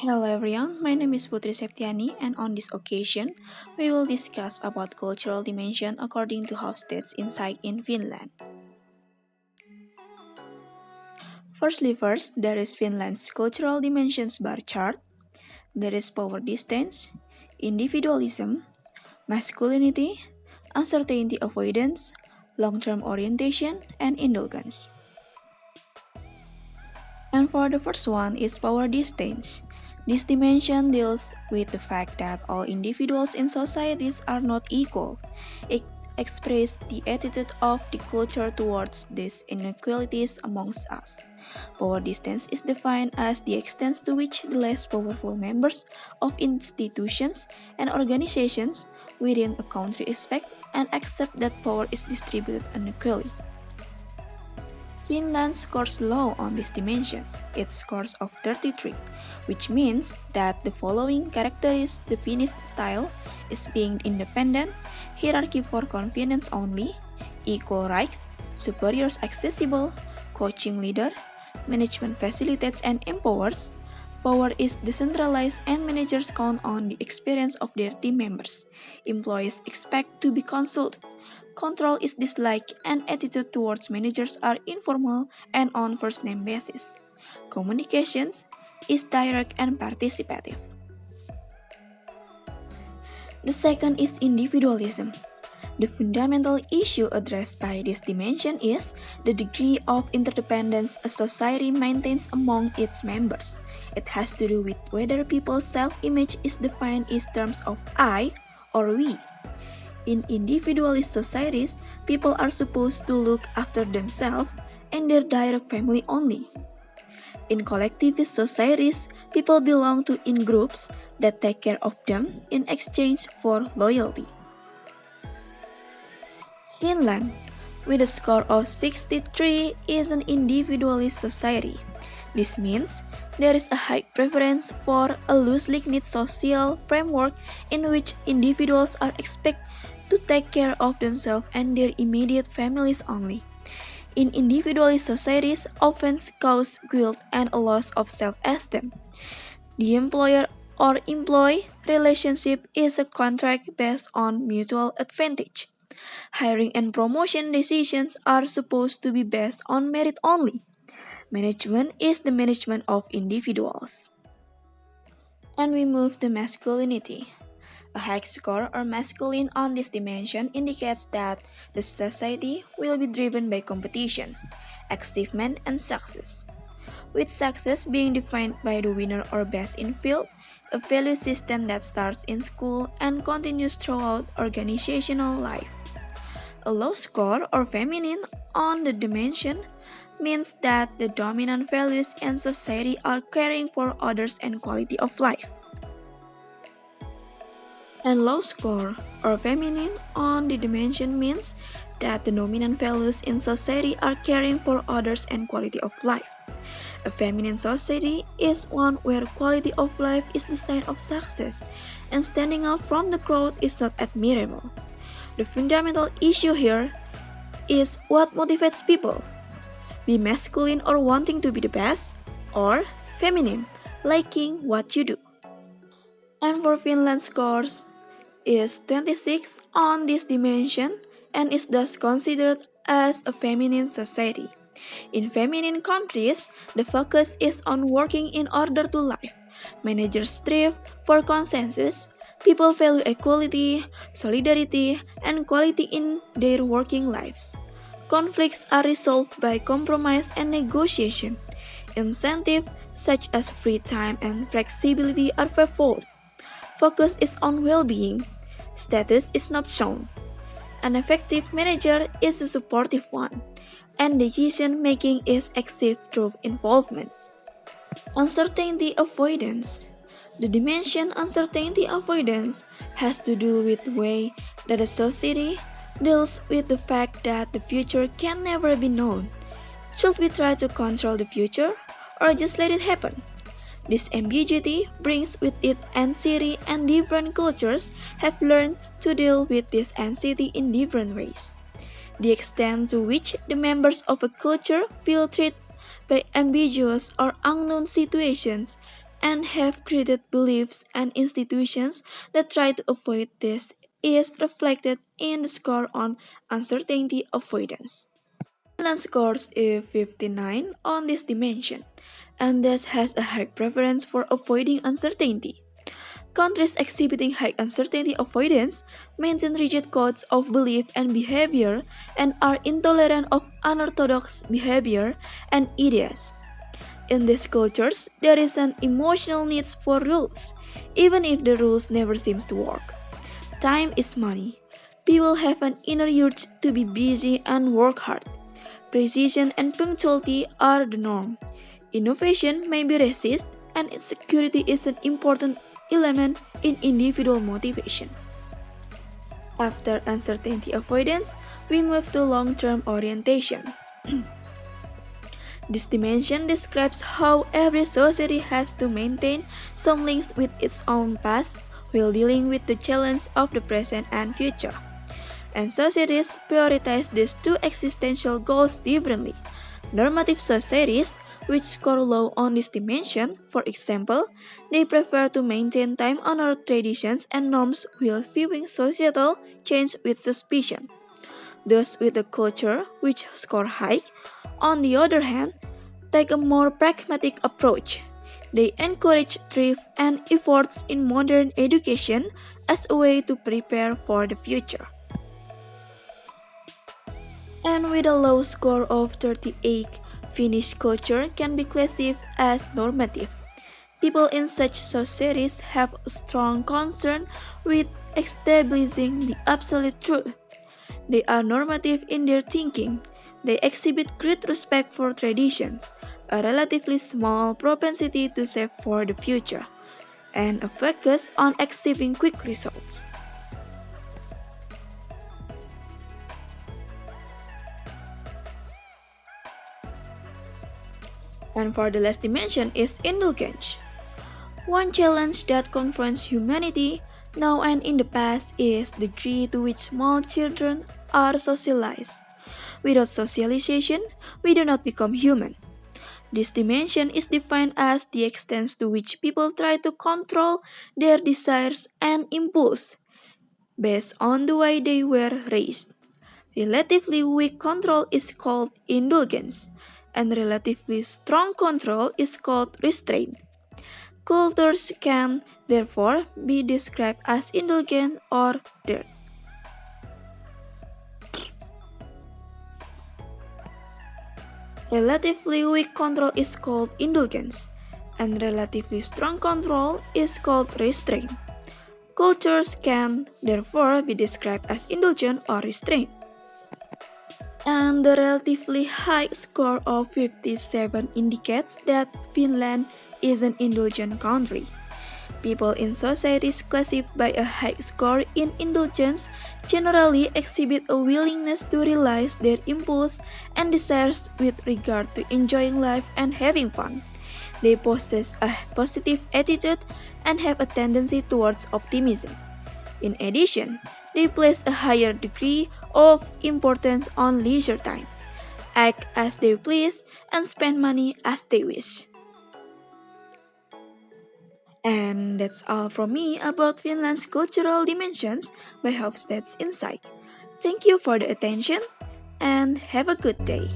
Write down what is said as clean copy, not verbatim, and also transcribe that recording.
Hello everyone, my name is Putri Septiani and on this occasion, we will discuss about cultural dimension according to Hofstede's insight in Finland. First, there is Finland's cultural dimensions bar chart. There is power distance, individualism, masculinity, uncertainty avoidance, long-term orientation, and indulgence. And for the first one is power distance. This dimension deals with the fact that all individuals in societies are not equal. It expresses the attitude of the culture towards these inequalities amongst us. Power distance is defined as the extent to which the less powerful members of institutions and organizations within a country expect and accept that power is distributed unequally. Finland scores low on these dimensions. It scores of 33, which means that the following characterize the Finnish style is being independent, hierarchy for convenience only, equal rights, superiors accessible, coaching leader, management facilitates and empowers, power is decentralized and managers count on the experience of their team members. Employees expect to be consulted. Control is disliked and attitude towards managers are informal and on first name basis. Communications is direct and participative. The second is individualism. The fundamental issue addressed by this dimension is the degree of interdependence a society maintains among its members. It has to do with whether people's self-image is defined in terms of I or we. In individualist societies, people are supposed to look after themselves and their direct family only. In collectivist societies, people belong to in groups that take care of them in exchange for loyalty. Finland, with a score of 63, is an individualist society. This means there is a high preference for a loosely knit social framework in which individuals are expected to take care of themselves and their immediate families only. In individualist societies, offense cause guilt and a loss of self-esteem. The employer or employee relationship is a contract based on mutual advantage. Hiring and promotion decisions are supposed to be based on merit only. Management is the management of individuals. And we move to masculinity. A high score or masculine on this dimension indicates that the society will be driven by competition, achievement, and success. With success being defined by the winner or best in field, a value system that starts in school and continues throughout organizational life. A low score or feminine on the dimension means that the dominant values in society are caring for others and quality of life. And low score or feminine on the dimension means that the dominant values in society are caring for others and quality of life. A feminine society is one where quality of life is the sign of success, and standing out from the crowd is not admirable. The fundamental issue here is what motivates people. Be masculine or wanting to be the best, or feminine, liking what you do. And for Finland scores is 26 on this dimension and is thus considered as a feminine society. In feminine countries, the focus is on working in order to live. Managers strive for consensus. People value equality, solidarity, and quality in their working lives. Conflicts are resolved by compromise and negotiation. Incentives such as free time and flexibility are favored. Focus is on well-being. Status is not shown. An effective manager is a supportive one, and decision making is active through involvement. Uncertainty avoidance. The dimension uncertainty avoidance has to do with the way that a society deals with the fact that the future can never be known. Should we try to control the future or just let it happen? This ambiguity brings with it anxiety, and different cultures have learned to deal with this anxiety in different ways. The extent to which the members of a culture feel threatened by ambiguous or unknown situations and have created beliefs and institutions that try to avoid this is reflected in the score on uncertainty avoidance. Finland scores a 59 on this dimension, and thus has a high preference for avoiding uncertainty. Countries exhibiting high uncertainty avoidance maintain rigid codes of belief and behavior and are intolerant of unorthodox behavior and ideas. In these cultures, there is an emotional need for rules, even if the rules never seems to work. Time is money. People have an inner urge to be busy and work hard. Precision and punctuality are the norm. Innovation may be resist, and insecurity is an important element in individual motivation. After uncertainty avoidance, we move to long-term orientation. This dimension describes how every society has to maintain some links with its own past while dealing with the challenge of the present and future. And societies prioritize these two existential goals differently. Normative societies, which score low on this dimension, for example, they prefer to maintain time-honored traditions and norms while viewing societal change with suspicion. Those with a culture which score high, on the other hand, take a more pragmatic approach. They encourage thrift and efforts in modern education as a way to prepare for the future. And with a low score of 38, Finnish culture can be classified as normative. People in such societies have a strong concern with establishing the absolute truth. They are normative in their thinking. They exhibit great respect for traditions, a relatively small propensity to save for the future, and a focus on achieving quick results. And for the last dimension is indulgence. One challenge that confronts humanity now and in the past is the degree to which small children are socialized. Without socialization, we do not become human. This dimension is defined as the extent to which people try to control their desires and impulse based on the way they were raised. Relatively weak control is called indulgence, and relatively strong control is called restraint. Cultures can, therefore, be described as indulgent or dirt. Relatively weak control is called indulgence, and relatively strong control is called restraint. Cultures can, therefore, be described as indulgent or restrained. And the relatively high score of 57 indicates that Finland is an indulgent country. People in societies classified by a high score in indulgence generally exhibit a willingness to realize their impulse and desires with regard to enjoying life and having fun. They possess a positive attitude and have a tendency towards optimism. In addition, they place a higher degree of importance on leisure time, act as they please, and spend money as they wish. And that's all from me about Finland's cultural dimensions by Hofstede's Insight. Thank you for the attention and have a good day.